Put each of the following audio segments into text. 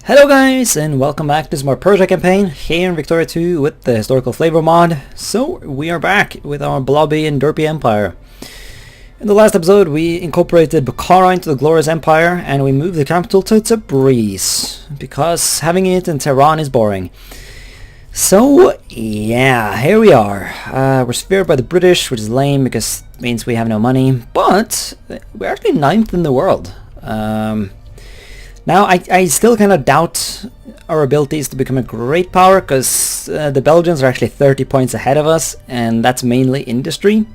Hello guys, and welcome back to some more Persia campaign here in Victoria 2 with the historical flavor mod. So we are back with our blobby and derpy empire. In the last episode we incorporated Bukhara into the glorious empire and we moved the capital to Tabriz because having it in Tehran is boring. So yeah, here we are. We're spared by the British, which is lame because it means we have no money, but we're actually 9th in the world. Now, I still kind of doubt our abilities to become a great power because the Belgians are actually 30 points ahead of us, and that's mainly industry.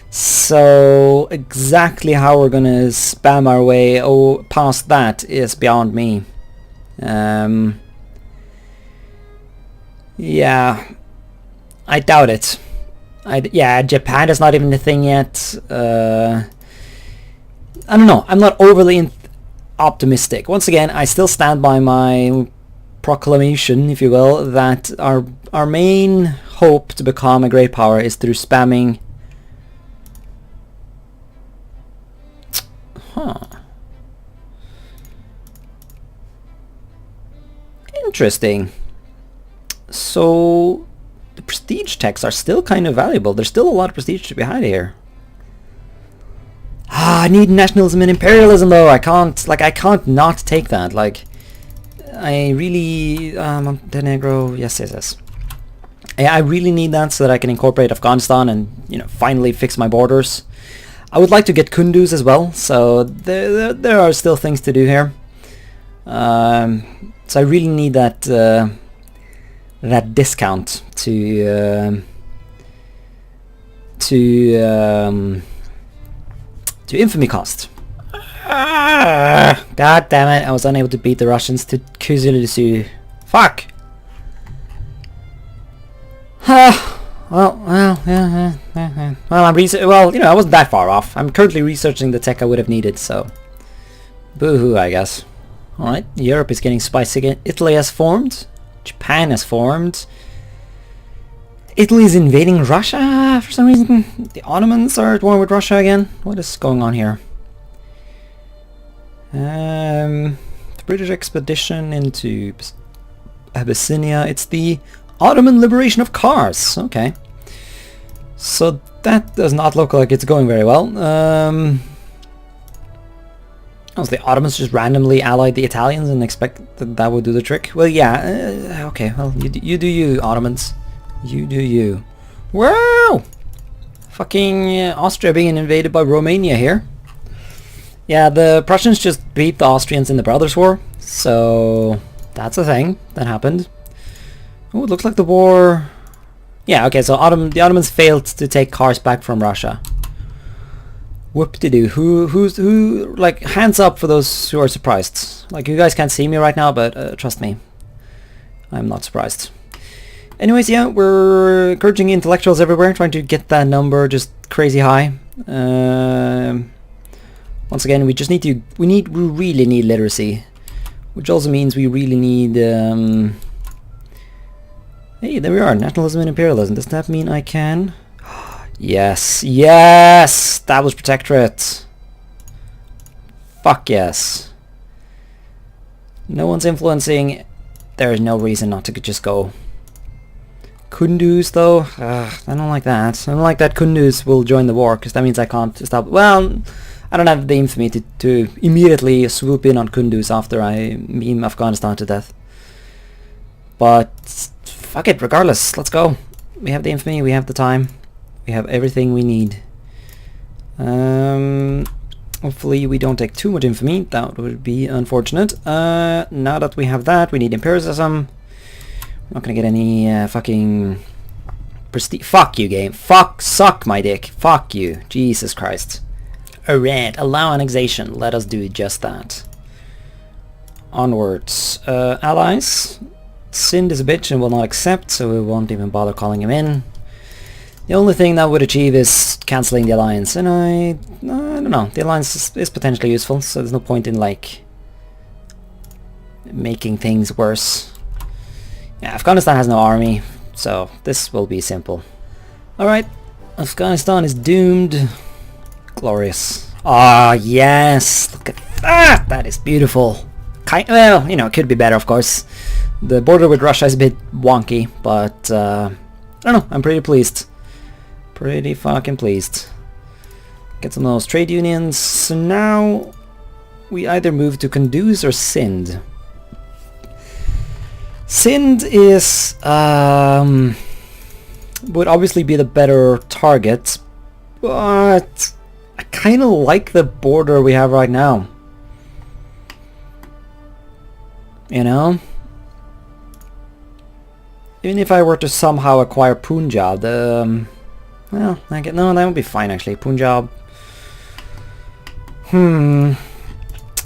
So exactly how we're going to spam our way past that is beyond me. Yeah, I doubt it. Yeah, Japan is not even a thing yet. I don't know. I'm not overly optimistic. Once again, I still stand by my proclamation, if you will, that our main hope to become a great power is through spamming. Interesting. So the prestige techs are still kind of valuable. There's still a lot of prestige to be had here. I need nationalism and imperialism though. I can't not take that. Like, I really Montenegro. Yes. I really need that so that I can incorporate Afghanistan and finally fix my borders. I would like to get Kunduz as well. So there are still things to do here. So I really need that that discount to infamy cost. God damn it, I was unable to beat the Russians to Kuzulisu. Fuck! Well, yeah. Well, I wasn't that far off. I'm currently researching the tech I would have needed, so boo-hoo, I guess. Alright, Europe is getting spicy again. Italy has formed. Japan has formed. Italy is invading Russia for some reason. The Ottomans are at war with Russia again. What is going on here? The British expedition into Abyssinia. It's the Ottoman liberation of Kars. Okay. So that does not look like it's going very well. The Ottomans just randomly allied the Italians and expect that would do the trick? Well, yeah. Okay, well, you do you, Ottomans. You do you. Wow! Fucking Austria being invaded by Romania here. Yeah, the Prussians just beat the Austrians in the Brothers' War. So that's a thing that happened. Oh, it looks like the war... Yeah, okay, so the Ottomans failed to take Kars back from Russia. Whoop-de-doo. Who, like, hands up for those who are surprised. Like, you guys can't see me right now, but trust me. I'm not surprised. Anyways, yeah, we're encouraging intellectuals everywhere, trying to get that number just crazy high. Once again, we really need literacy, which also means we really need. Hey, there we are, nationalism and imperialism. Does that mean I can? Yes, that was protectorate. Fuck yes. No one's influencing. There is no reason not to just go. Kunduz though, I don't like that. I don't like that Kunduz will join the war because that means I can't stop. Well, I don't have the infamy to immediately swoop in on Kunduz after I meme Afghanistan to death. But fuck it, regardless, let's go. We have the infamy, we have the time, we have everything we need. Hopefully we don't take too much infamy. That would be unfortunate. Now that we have that, we need imperialism. Not gonna get any fucking prestige. Fuck you, game. Suck my dick. Fuck you. Jesus Christ. Alright, allow annexation. Let us do just that. Onwards. Allies. Sind is a bitch and will not accept, so we won't even bother calling him in. The only thing that would achieve is cancelling the alliance, and I don't know. The alliance is potentially useful, so there's no point in like making things worse. Yeah, Afghanistan has no army, so this will be simple. Alright, Afghanistan is doomed. Glorious. Ah, yes! Look at that! That is beautiful. well, you know, it could be better, of course. The border with Russia is a bit wonky, but I don't know, I'm pretty pleased. Pretty fucking pleased. Get some of those trade unions. So now we either move to Kunduz or Sindh. Sindh is would obviously be the better target, but I kind of like the border we have right now. You know? Even if I were to somehow acquire Punjab, well, no, that would be fine actually. Punjab.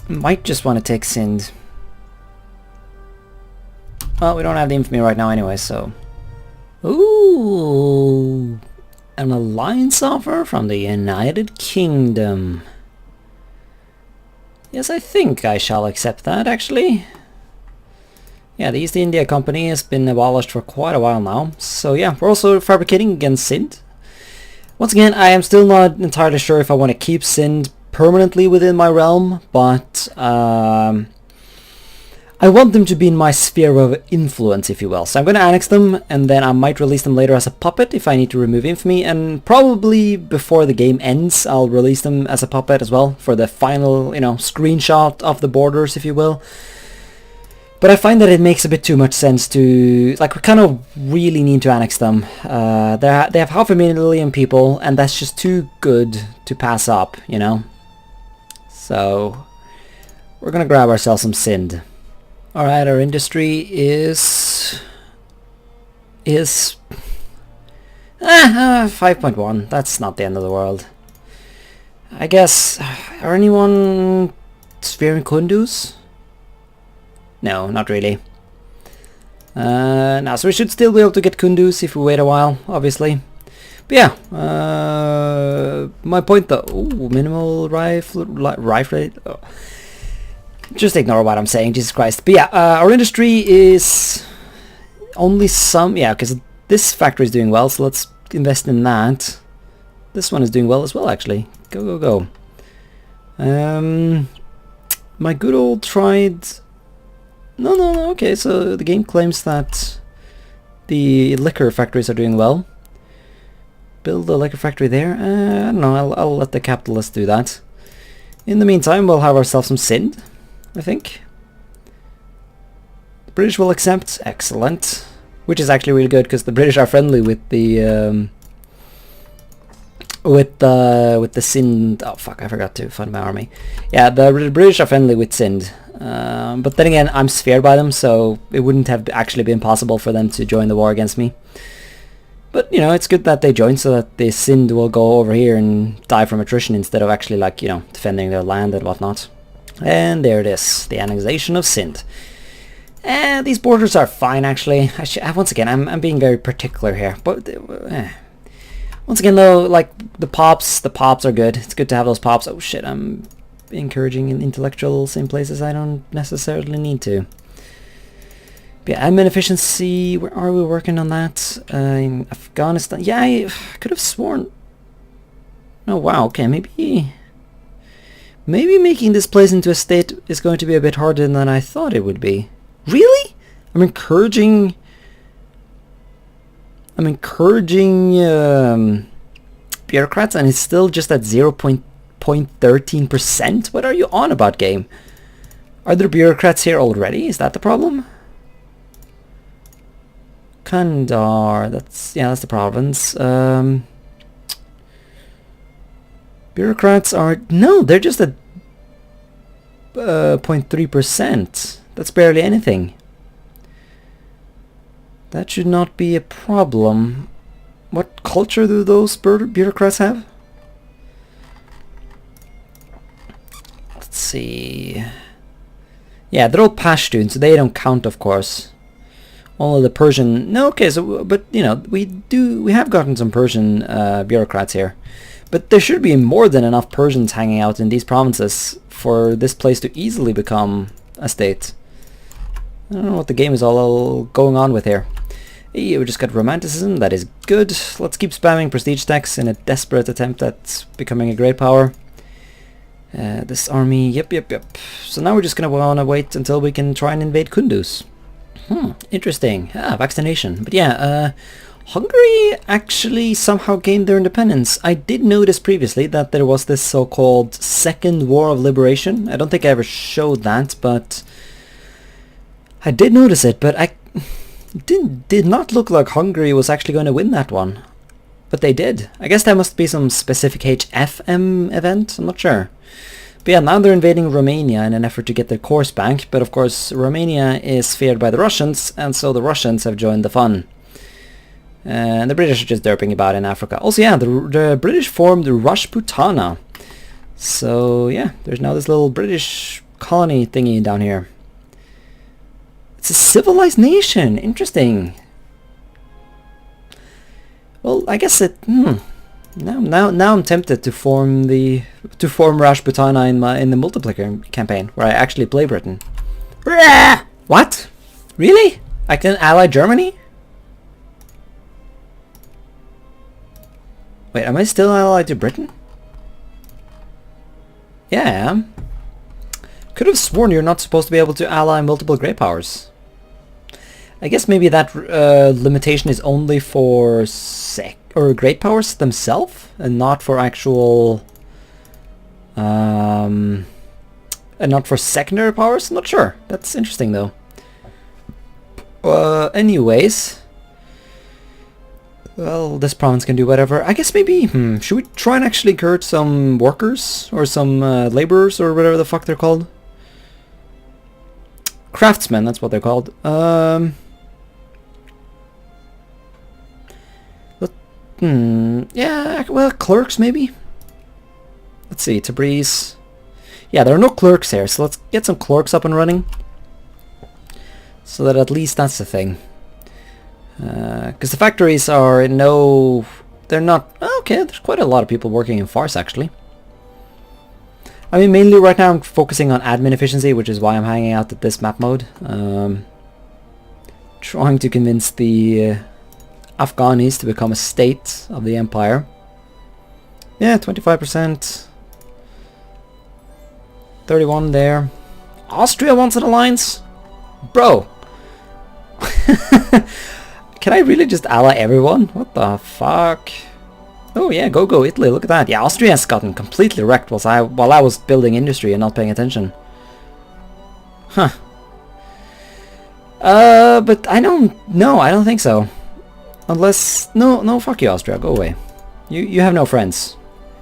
Might just want to take Sindh. Well, we don't have the infamy right now anyway, so... Ooh! An alliance offer from the United Kingdom. Yes, I think I shall accept that, actually. Yeah, the East India Company has been abolished for quite a while now. So yeah, we're also fabricating against Sindh. Once again, I am still not entirely sure if I want to keep Sindh permanently within my realm, but I want them to be in my sphere of influence, if you will. So I'm going to annex them, and then I might release them later as a puppet if I need to remove infamy, and probably before the game ends I'll release them as a puppet as well, for the final, you know, screenshot of the borders, if you will. But I find that it makes a bit too much sense to, like, we kind of really need to annex them. They have 500,000 people, and that's just too good to pass up, you know. So we're gonna grab ourselves some Sindh. Alright, our industry is 5.1. That's not the end of the world. I guess, are anyone spearing Kunduz? No, not really. No, so we should still be able to get Kunduz if we wait a while, obviously. But yeah, my point though, ooh, minimal rifle rate. Oh. Just ignore what I'm saying, Jesus Christ. But yeah, our industry is only some, yeah, because this factory is doing well, so let's invest in that. This one is doing well as well, actually. Go, go, go. My good old tried... No, okay, so the game claims that the liquor factories are doing well. Build a liquor factory there. I don't know, I'll let the capitalists do that. In the meantime, we'll have ourselves some Sindh, I think. The British will accept. Excellent. Which is actually really good, because the British are friendly with the Sindh. Oh fuck, I forgot to fund my army. Yeah, the British are friendly with Sindh. But then again, I'm sphered by them, so it wouldn't have actually been possible for them to join the war against me. But, you know, it's good that they joined so that the Sindh will go over here and die from attrition instead of actually, like, you know, defending their land and whatnot. And there it is, the annexation of Sindh. These borders are fine, actually. Once again, I'm being very particular here. But, once again, though, like, the pops are good. It's good to have those pops. Oh, shit, I'm encouraging intellectuals in places I don't necessarily need to. But yeah, admin efficiency, where are we working on that? In Afghanistan, yeah, I could have sworn... Oh wow, okay, maybe making this place into a state is going to be a bit harder than I thought it would be. Really? I'm encouraging bureaucrats, and it's still just at 0.13%? What are you on about, game? Are there bureaucrats here already? Is that the problem? Kandar, that's the province. Bureaucrats are... No, they're just at 0.3%. That's barely anything. That should not be a problem. What culture do those bureaucrats have? Let's see... Yeah, they're all Pashtun, so they don't count, of course. All of the Persian... No, okay, so... But, you know, we have gotten some Persian bureaucrats here. But there should be more than enough Persians hanging out in these provinces for this place to easily become a state. I don't know what the game is all going on with here. Hey, we just got romanticism, that is good. Let's keep spamming prestige tax in a desperate attempt at becoming a great power. This army, yep. So now we're just gonna wanna wait until we can try and invade Kunduz. Interesting. Vaccination. But yeah, Hungary actually somehow gained their independence. I did notice previously that there was this so-called Second War of Liberation. I don't think I ever showed that, but I did notice it, but I did not look like Hungary was actually going to win that one. But they did. I guess that must be some specific HFM event, I'm not sure. But yeah, now they're invading Romania in an effort to get their course back, but of course Romania is feared by the Russians, and so the Russians have joined the fun. And the British are just derping about in Africa. Also, yeah, the British formed Rajputana. So yeah, there's now this little British colony thingy down here. It's a civilized nation. Interesting. Well, I guess it. Now I'm tempted to form Rajputana in the multiplayer campaign where I actually play Britain. What? Really? I can ally Germany? Wait, am I still allied to Britain? Yeah, I am. Could have sworn you're not supposed to be able to ally multiple great powers. I guess maybe that limitation is only for great powers themselves, and not for actual, and not for secondary powers. I'm not sure. That's interesting though. Anyways, well, this province can do whatever. I guess maybe. Should we try and actually convert some workers or some laborers or whatever the fuck they're called? Craftsmen. That's what they're called. Yeah, well, clerks maybe? Let's see, Tabriz. Yeah, there are no clerks here, so let's get some clerks up and running. So that at least that's the thing. Because the factories are they're not... Okay, there's quite a lot of people working in Fars, actually. I mean, mainly right now I'm focusing on admin efficiency, which is why I'm hanging out at this map mode. Trying to convince the... Afghanis to become a state of the empire. Yeah, 25%. 31 there. Austria wants an alliance? Bro. Can I really just ally everyone? What the fuck? Oh yeah, go Italy, look at that. Yeah, Austria has gotten completely wrecked while I was building industry and not paying attention. Huh. But I don't think so. Unless... No, fuck you, Austria. Go away. You have no friends.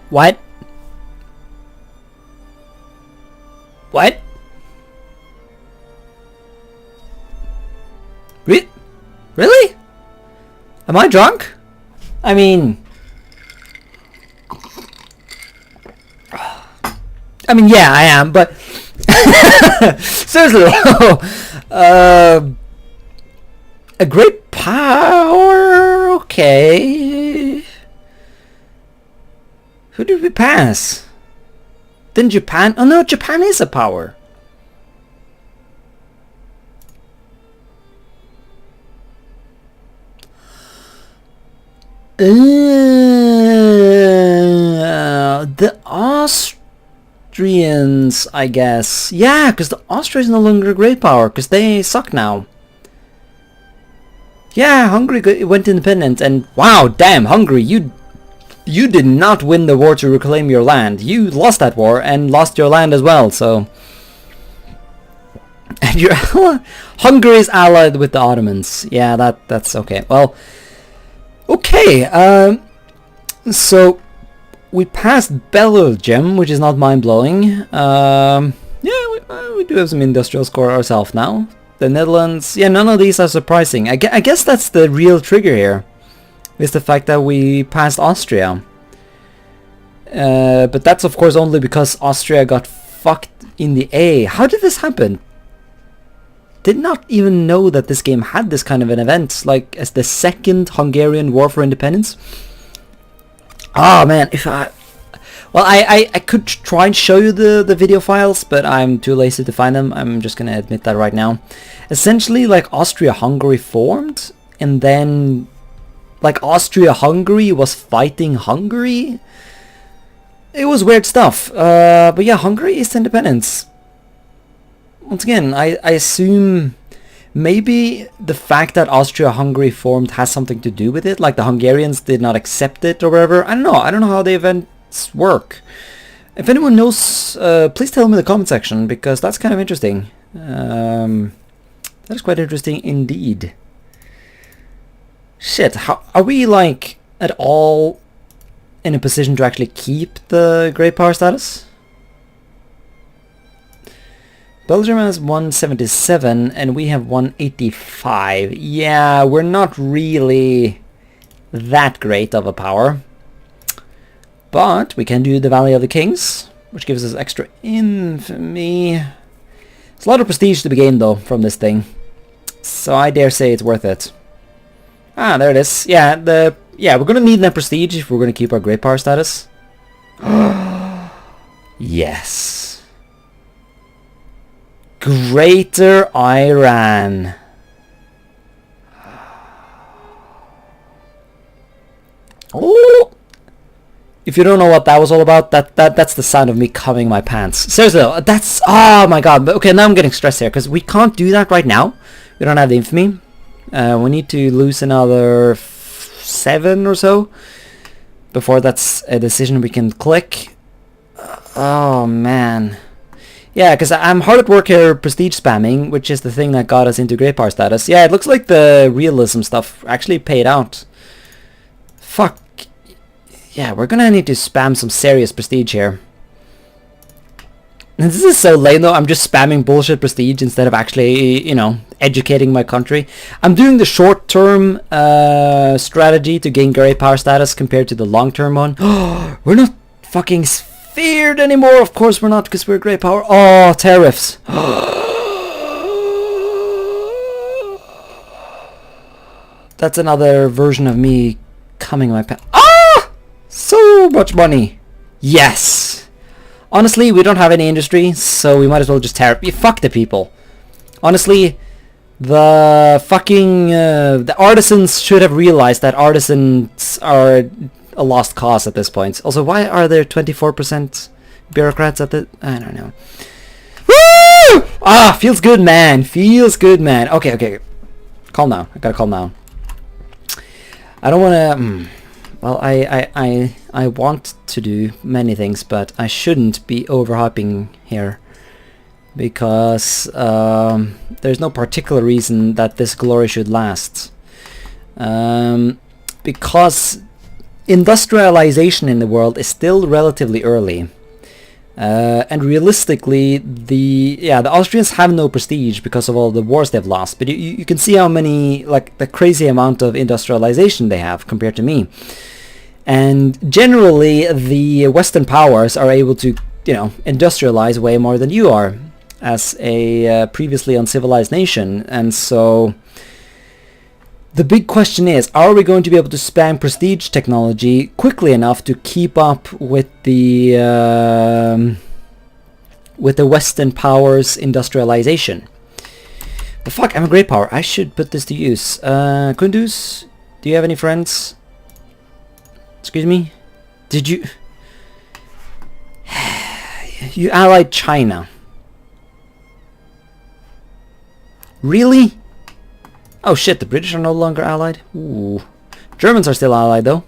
What? What? Really? Am I drunk? I mean... yeah, I am, but... Seriously, a great power, okay. Who did we pass? Didn't Japan? Oh no, Japan is a power. The Austrians, I guess. Yeah, because the Austria is no longer a great power, because they suck now. Yeah, Hungary went independent, and wow, damn, Hungary, you did not win the war to reclaim your land. You lost that war and lost your land as well, so... And your Hungary is allied with the Ottomans. Yeah, that's okay. Well, okay, so we passed Belgium, which is not mind-blowing. Yeah, we do have some industrial score ourselves now. The Netherlands, yeah, none of these are surprising. I guess that's the real trigger here, is the fact that we passed Austria. But that's of course only because Austria got fucked in the A. How did this happen? Did not even know that this game had this kind of an event, like as the second Hungarian War for Independence. Oh man, if I... Well, I could try and show you the video files, but I'm too lazy to find them. I'm just gonna admit that right now. Essentially, like, Austria-Hungary formed, and then, like, Austria-Hungary was fighting Hungary, it was weird stuff. But yeah, Hungary is independence. Once again, I assume maybe the fact that Austria-Hungary formed has something to do with it, like the Hungarians did not accept it or whatever. I don't know how the events work. If anyone knows, please tell me in the comment section, because that's kind of interesting. That is quite interesting indeed. Shit, how are we like at all in a position to actually keep the great power status? Belgium has 177 and we have 185. Yeah, we're not really that great of a power. But we can do the Valley of the Kings, which gives us extra infamy. It's a lot of prestige to be gained though from this thing. So I dare say it's worth it. Ah, there it is. Yeah, we're gonna need that prestige if we're gonna keep our great power status. Yes. Greater Iran. Oh! If you don't know what that was all about, that's the sound of me coming my pants. Seriously though, that's... Oh my god. Okay, now I'm getting stressed here, because we can't do that right now. We don't have the infamy. We need to lose another 7 or so before that's a decision we can click. Oh man. Yeah, because I'm hard at work here prestige spamming, which is the thing that got us into great power status. Yeah, it looks like the realism stuff actually paid out. Fuck. Yeah, we're gonna need to spam some serious prestige here. And this is so lame though, I'm just spamming bullshit prestige instead of actually, you know, educating my country. I'm doing the short-term strategy to gain great power status compared to the long-term one. We're not fucking feared anymore. Of course we're not, because we're great power. Oh, tariffs. That's another version of me coming my pants. Ah! So much money. Yes. Honestly, we don't have any industry, so we might as well just tariff. Fuck the people. Honestly, the fucking the artisans should have realized that artisans are a lost cause at this point. Also, why are there 24% bureaucrats at the... I don't know. Woo! Ah, feels good, man. Feels good, man. Okay. Calm down. I gotta calm down. I don't wanna... Well, I want to do many things, but I shouldn't be overhyping here. Because there's no particular reason that this glory should last. Because industrialization in the world is still relatively early. And realistically, the Austrians have no prestige because of all the wars they've lost. But you can see how many, like, the crazy amount of industrialization they have compared to me. And generally, the Western powers are able to, you know, industrialize way more than you are as a previously uncivilized nation. And so the big question is, are we going to be able to spam prestige technology quickly enough to keep up with the Western powers' industrialization? But fuck, I'm a great power. I should put this to use. Kunduz, do you have any friends? Excuse me? Did you... You allied China. Really? Oh shit, the British are no longer allied? Ooh. Germans are still allied though.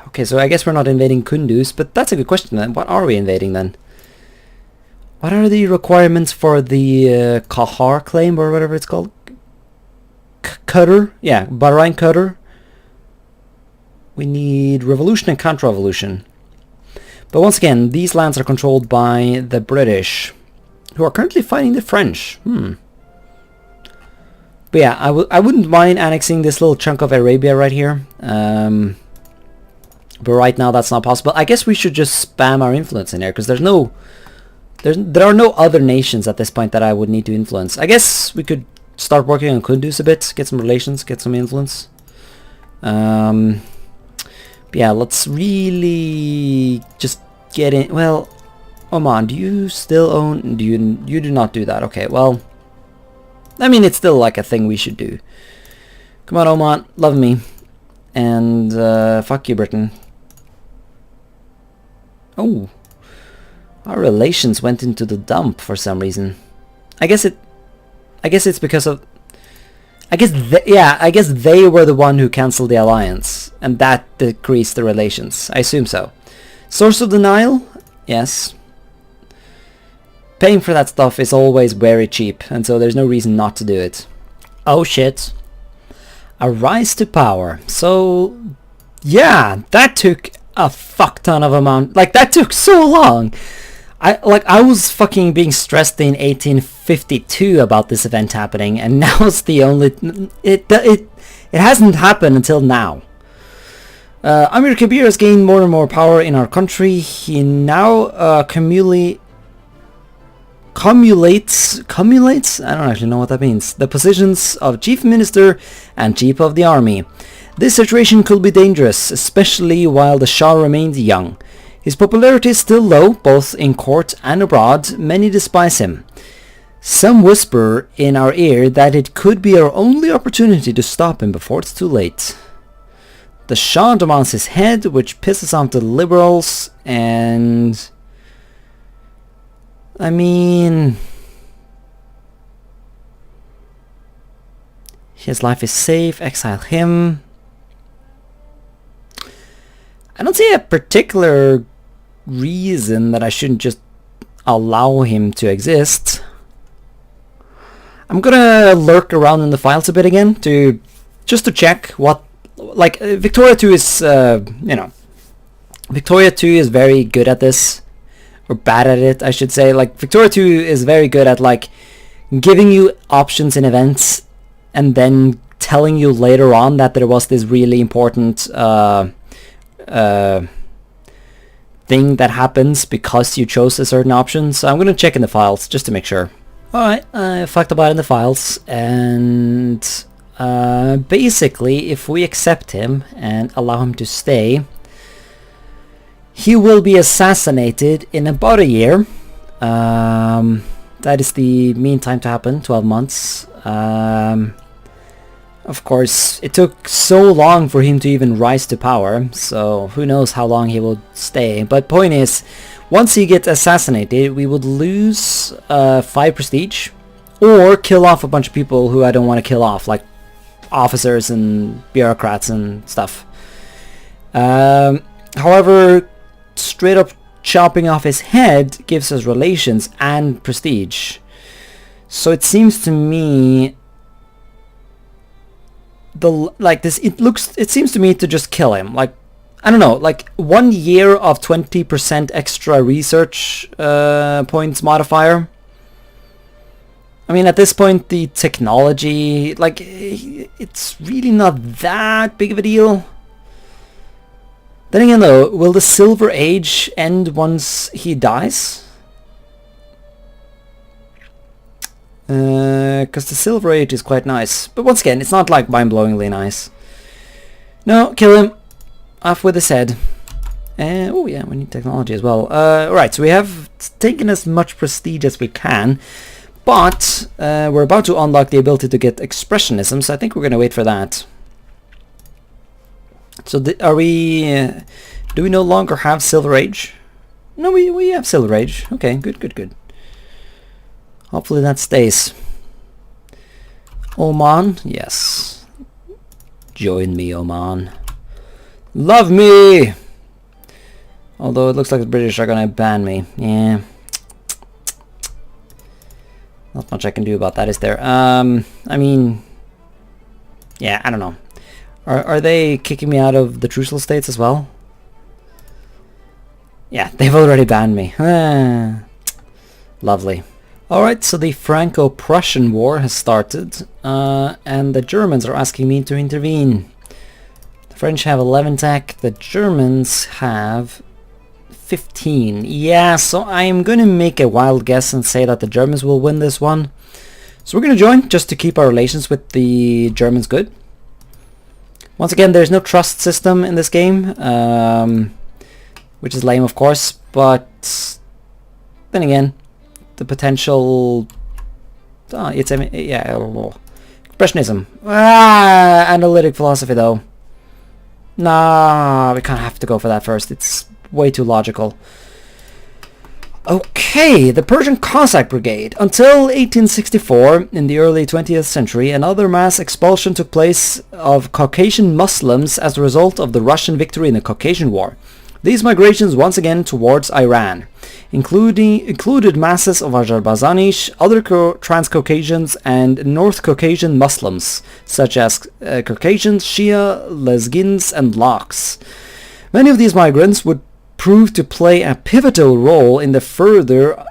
Okay, so I guess we're not invading Kunduz, but that's a good question then. What are we invading then? What are the requirements for the Kahar claim or whatever it's called? Qatar? Yeah, Bahrain Qatar. We need revolution and counter-revolution. But once again, these lands are controlled by the British, who are currently fighting the French. But yeah, I wouldn't mind annexing this little chunk of Arabia right here. But right now that's not possible. I guess we should just spam our influence in there, because there are no other nations at this point that I would need to influence. I guess we could start working on Kunduz a bit, get some relations, get some influence. But yeah, let's really just get in. Well, Oman, do you still own... You do not do that. Okay, well... I mean, it's still like a thing we should do. Come on, Oman. Love me. And fuck you, Britain. Oh, our relations went into the dump for some reason. I guess it's because of. I guess they were the one who cancelled the alliance, and that decreased the relations. I assume so. Source of denial? Yes. Paying for that stuff is always very cheap, and so there's no reason not to do it. Oh shit. A rise to power. So, yeah, that took a fuck ton of amount. Like, that took so long. I was fucking being stressed in 1852 about this event happening, and now it's the only... It hasn't happened until now. Amir Kabir has gained more and more power in our country. He now cumulates... I don't actually know what that means. The positions of Chief Minister and Chief of the Army. This situation could be dangerous, especially while the Shah remains young. His popularity is still low, both in court and abroad. Many despise him. Some whisper in our ear that it could be our only opportunity to stop him before it's too late. The Shah demands his head, which pisses off the liberals, and... I mean... his life is safe, exile him. I don't see a particular reason that I shouldn't just allow him to exist. I'm gonna lurk around in the files a bit again to check what, like, Victoria 2 is Victoria 2 is very good at this, or bad at it, I should say. Like, Victoria 2 is very good at, like, giving you options in events and then telling you later on that there was this really important thing that happens because you chose a certain option. So I'm gonna check in the files just to make sure. Alright, I fucked about in the files, and basically if we accept him and allow him to stay, he will be assassinated in about a year. That is the mean time to happen, 12 months. Of course, it took so long for him to even rise to power, so who knows how long he will stay. But point is, once he gets assassinated, we would lose 5 prestige, or kill off a bunch of people who I don't want to kill off, like officers and bureaucrats and stuff. However, straight up chopping off his head gives us relations and prestige. So it seems to me... it seems to me to just kill him. Like, I don't know, like 1 year of 20% extra research points modifier. I mean, at this point the technology, like, it's really not that big of a deal. Then again though, will the Silver Age end once he dies? Because the Silver Age is quite nice. But once again, it's not like mind-blowingly nice. No, kill him. Off with his head. Oh yeah, we need technology as well. Right, so we have taken as much prestige as we can. But we're about to unlock the ability to get expressionism, so I think we're going to wait for that. So do we no longer have Silver Age? No, we have Silver Age. Okay, good. Hopefully that stays. Oman, yes. Join me, Oman. Love me! Although it looks like the British are gonna ban me. Yeah. Not much I can do about that, is there? I mean... yeah, I don't know. Are they kicking me out of the Trucial States as well? Yeah, they've already banned me. Lovely. Alright, so the Franco-Prussian War has started, and the Germans are asking me to intervene. The French have 11 tech, the Germans have 15. Yeah, so I'm going to make a wild guess and say that the Germans will win this one. So we're going to join, just to keep our relations with the Germans good. Once again, there's no trust system in this game, which is lame of course, but then again, the potential... expressionism. Analytic philosophy though. Nah, we can't have to go for that first. It's way too logical. Okay, the Persian Cossack Brigade. Until 1864, in the early 20th century, another mass expulsion took place of Caucasian Muslims as a result of the Russian victory in the Caucasian War. These migrations once again towards Iran included masses of Azerbaijani, other Transcaucasians, and North Caucasian Muslims, such as Caucasians, Shia, Lezgins, and Laks. Many of these migrants would prove to play a pivotal role in the further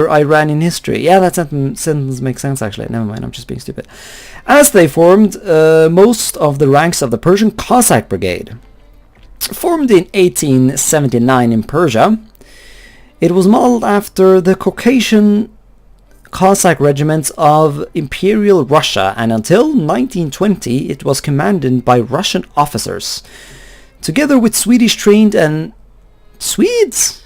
Iranian history. Yeah, that sentence makes sense actually. Never mind, I'm just being stupid. As they formed most of the ranks of the Persian Cossack Brigade. Formed in 1879 in Persia, it was modeled after the Caucasian Cossack regiments of Imperial Russia, and until 1920 it was commanded by Russian officers. Together with Swedish trained and Swedes?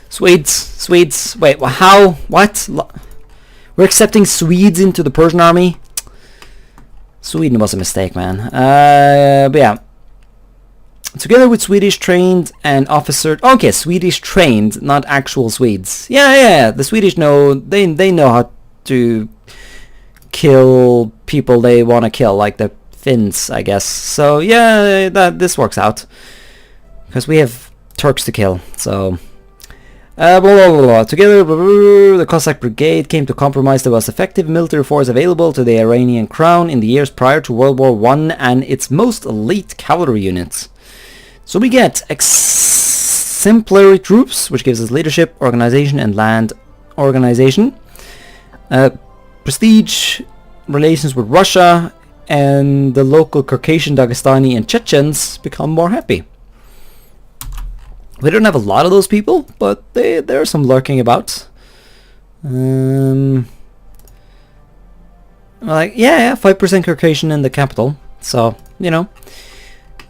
Swedes. Wait, how? What? We're accepting Swedes into the Persian army? Sweden was a mistake, man. But yeah. Together with Swedish trained and officered... Okay, Swedish trained, not actual Swedes. Yeah. The Swedish know... They know how to kill people they want to kill, like the Finns, I guess. So yeah, this works out. Because we have Turks to kill, so... Together, the Cossack Brigade came to compromise the most effective military force available to the Iranian crown in the years prior to World War I and its most elite cavalry units. So we get exemplary troops, which gives us leadership, organization, and land organization. Prestige, relations with Russia, and the local Caucasian, Dagestani, and Chechens become more happy. We don't have a lot of those people, but there are some lurking about. Like 5% Caucasian in the capital, so you know,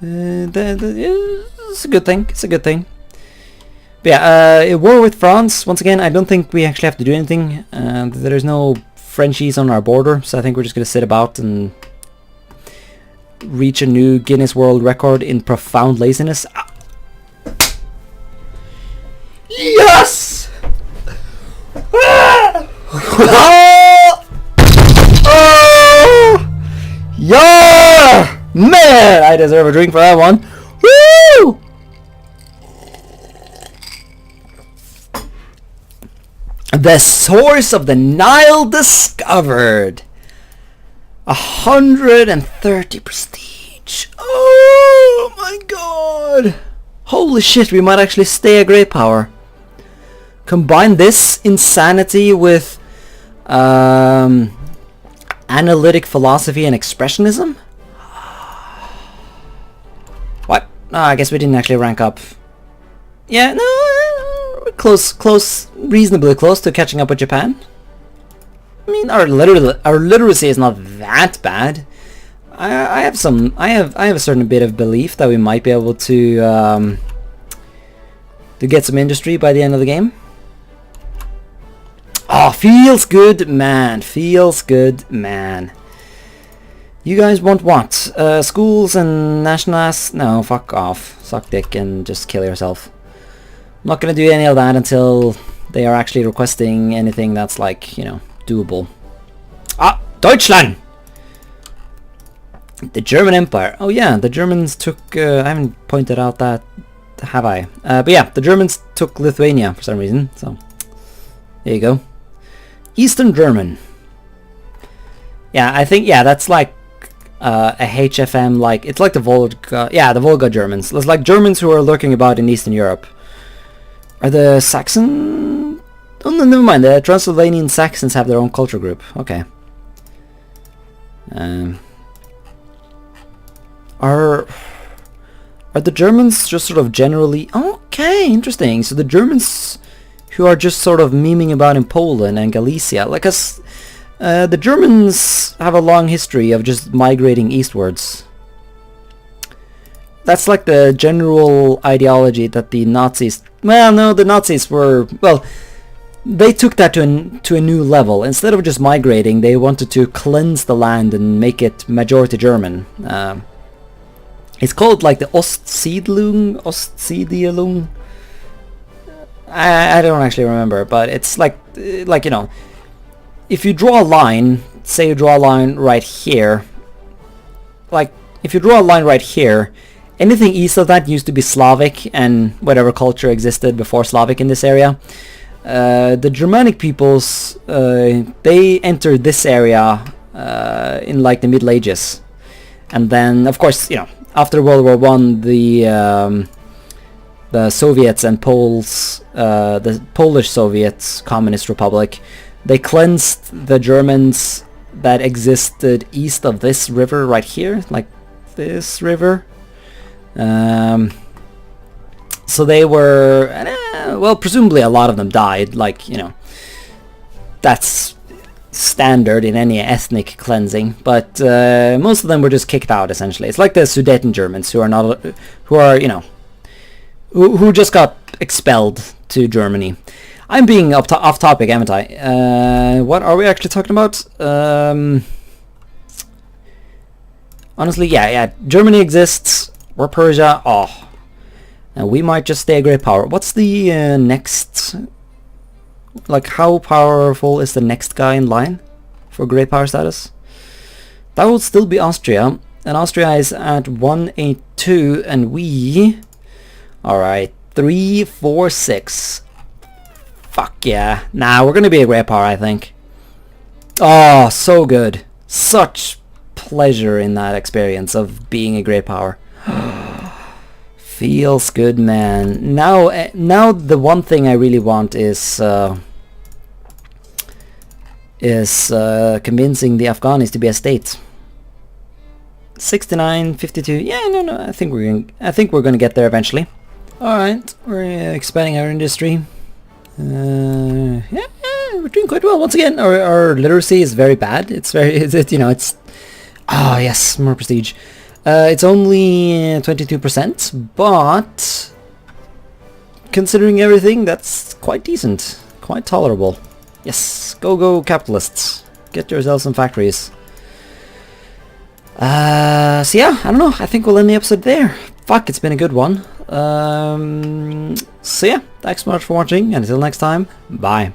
it's a good thing. It's a good thing. But yeah, a war with France. Once again, I don't think we actually have to do anything. There's no Frenchies on our border, so I think we're just gonna sit about and reach a new Guinness World Record in profound laziness. Yes! Yeah! Man, I deserve a drink for that one. Woo! The source of the Nile discovered. 130 prestige. Oh my god! Holy shit, we might actually stay a great power. Combine this insanity with analytic philosophy and expressionism? What? No, I guess we didn't actually rank up. Yeah, no, we're close, reasonably close to catching up with Japan. I mean, our literacy is not that bad. I have a certain bit of belief that we might be able to get some industry by the end of the game. Oh, feels good, man. Feels good, man. You guys want what? Schools and national... No, fuck off. Suck dick and just kill yourself. I'm not gonna do any of that until they are actually requesting anything that's like, you know, doable. Ah, Deutschland! The German Empire. Oh yeah, the Germans took... I haven't pointed out that, have I? But yeah, the Germans took Lithuania for some reason, so... There you go. Eastern German. Yeah, I think, yeah, that's like a HFM, like, it's like the Volga... Yeah, the Volga Germans. It's like Germans who are lurking about in Eastern Europe. Are the Saxon... Oh, no, never mind. The Transylvanian Saxons have their own culture group. Okay. Are the Germans just sort of generally... Okay, interesting. So the Germans who are just sort of memeing about in Poland and Galicia, like us, the Germans have a long history of just migrating eastwards. that's like the general ideology that the Nazis... Well, no, the Nazis were... Well, they took that to a new level. Instead of just migrating, they wanted to cleanse the land and make it majority German. It's called like the Ostsiedlung? I don't actually remember, but it's like, you know, if you draw a line, say you draw a line right here, like, if you draw a line right here, anything east of that used to be Slavic and whatever culture existed before Slavic in this area. The Germanic peoples, they entered this area in like the Middle Ages. And then, of course, you know, after World War One, the Soviets and Poles, the Polish Soviet Communist Republic, they cleansed the Germans that existed east of this river right here, like this river. So they were, well, presumably a lot of them died, like, you know, that's standard in any ethnic cleansing, but most of them were just kicked out, essentially. It's like the Sudeten Germans, who are, you know, who just got expelled to Germany. I'm being off topic, haven't I? What are we actually talking about? Honestly, yeah, Germany exists, we're Persia, and we might just stay a great power. What's the next... Like, how powerful is the next guy in line for great power status? That would still be Austria, and Austria is at 182, and we... Alright, 3, 4, 6. Fuck yeah. Nah, we're gonna be a great power, I think. Oh, so good. Such pleasure in that experience of being a great power. Feels good, man. Now the one thing I really want is convincing the Afghanis to be a state. 69, 52. Yeah, no. I think we're gonna get there eventually. All right, we're expanding our industry. Yeah, we're doing quite well. Once again, our literacy is very bad. It's yes, more prestige. It's only 22%, but considering everything, that's quite decent, quite tolerable. Yes, go capitalists, get yourselves some factories. So yeah, I don't know, I think we'll end the episode there. Fuck, it's been a good one. So yeah, thanks so much for watching, and until next time, bye.